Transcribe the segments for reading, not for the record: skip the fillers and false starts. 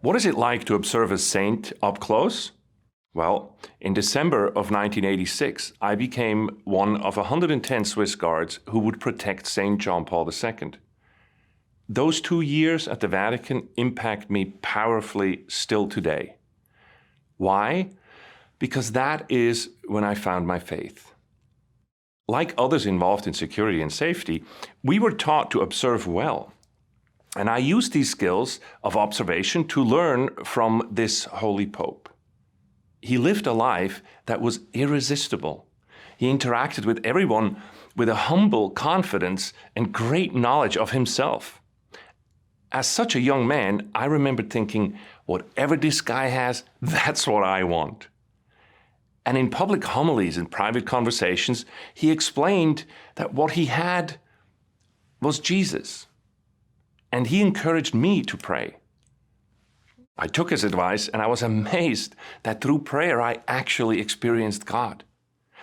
What is it like to observe a saint up close? Well, in December of 1986, I became one of 110 Swiss guards who would protect St. John Paul II. Those 2 years at the Vatican impact me powerfully still today. Why? Because that is when I found my faith. Like others involved in security and safety, we were taught to observe well. And I used these skills of observation to learn from this Holy Pope. He lived a life that was irresistible. He interacted with everyone with a humble confidence and great knowledge of himself. As such a young man, I remember thinking, whatever this guy has, that's what I want. And in public homilies and private conversations, he explained that what he had was Jesus. And he encouraged me to pray. I took his advice and I was amazed that through prayer I actually experienced God.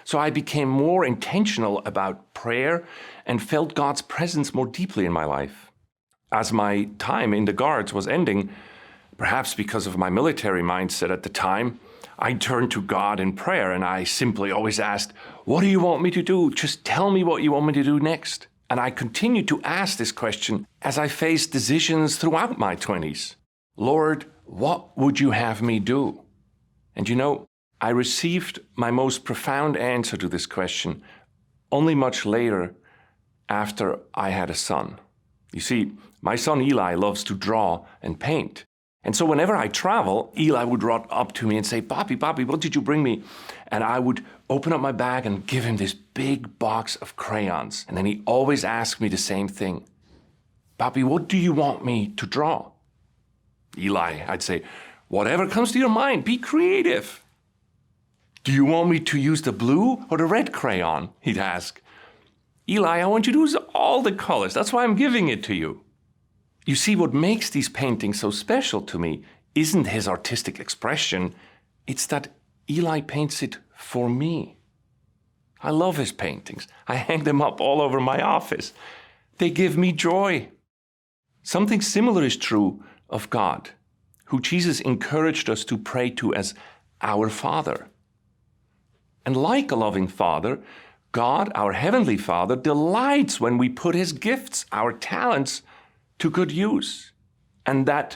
So I became more intentional about prayer and felt God's presence more deeply in my life. As my time in the Guards was ending, perhaps because of my military mindset at the time, I turned to God in prayer and I simply always asked, "What do you want me to do? Just tell me what you want me to do next." And I continued to ask this question as I faced decisions throughout my 20s. Lord, what would you have me do? And you know, I received my most profound answer to this question only much later after I had a son. You see, my son Eli loves to draw and paint. And so whenever I travel, Eli would run up to me and say, Papi, what did you bring me? And I would open up my bag and give him this big box of crayons. And then he always asked me the same thing. Papi, what do you want me to draw? Eli, I'd say, whatever comes to your mind, be creative. Do you want me to use the blue or the red crayon? He'd ask. Eli, I want you to use all the colors. That's why I'm giving it to you. You see, what makes these paintings so special to me isn't his artistic expression. It's that Eli paints it for me. I love his paintings. I hang them up all over my office. They give me joy. Something similar is true of God, who Jesus encouraged us to pray to as our Father. And like a loving Father, God, our Heavenly Father, delights when we put His gifts, our talents, to good use, and that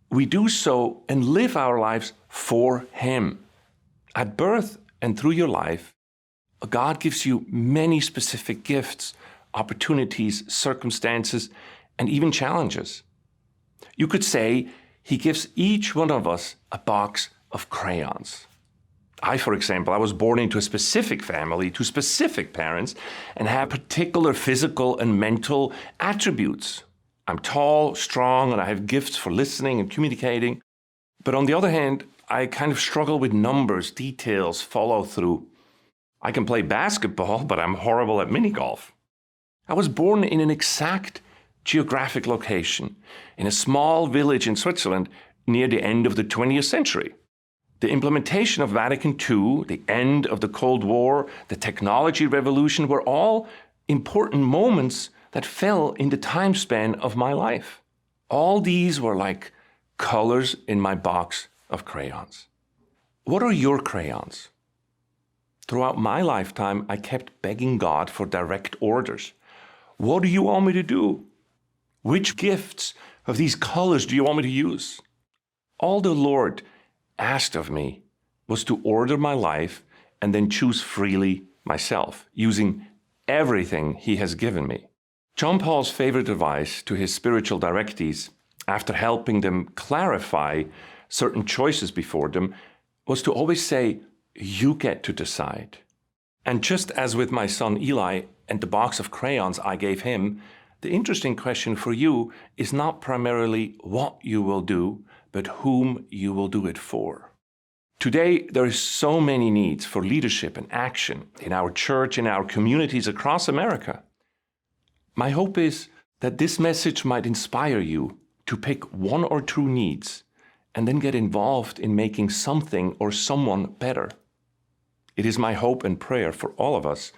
we do so and live our lives for Him. At birth and through your life, God gives you many specific gifts, opportunities, circumstances, and even challenges. You could say He gives each one of us a box of crayons. For example, I was born into a specific family, to specific parents, and have particular physical and mental attributes. I'm tall, strong, and I have gifts for listening and communicating. But on the other hand, I kind of struggle with numbers, details, follow through. I can play basketball, but I'm horrible at mini golf. I was born in an exact geographic location, in a small village in Switzerland near the end of the 20th century. The implementation of Vatican II, the end of the Cold War, the technology revolution were all important moments that fell in the time span of my life. All these were like colors in my box of crayons. What are your crayons? Throughout my lifetime, I kept begging God for direct orders. What do you want me to do? Which gifts of these colors do you want me to use? All the Lord asked of me was to order my life and then choose freely myself, using everything He has given me. John Paul's favorite advice to his spiritual directees, after helping them clarify certain choices before them, was to always say, you get to decide. And just as with my son Eli and the box of crayons I gave him, the interesting question for you is not primarily what you will do, but whom you will do it for. Today, there are so many needs for leadership and action in our church, in our communities across America. My hope is that this message might inspire you to pick one or two needs and then get involved in making something or someone better. It is my hope and prayer for all of us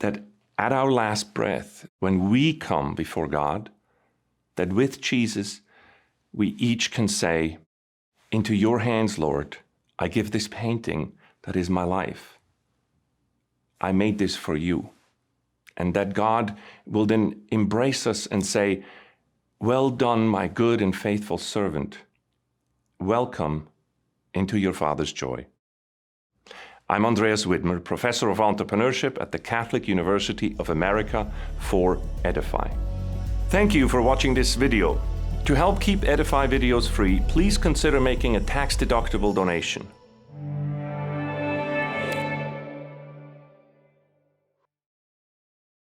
that at our last breath, when we come before God, that with Jesus, we each can say, Into your hands, Lord, I give this painting that is my life. I made this for you. And that God will then embrace us and say, well done, my good and faithful servant. Welcome into your Father's joy. I'm Andreas Widmer, Professor of Entrepreneurship at the Catholic University of America for Edify. Thank you for watching this video. To help keep Edify videos free, please consider making a tax-deductible donation.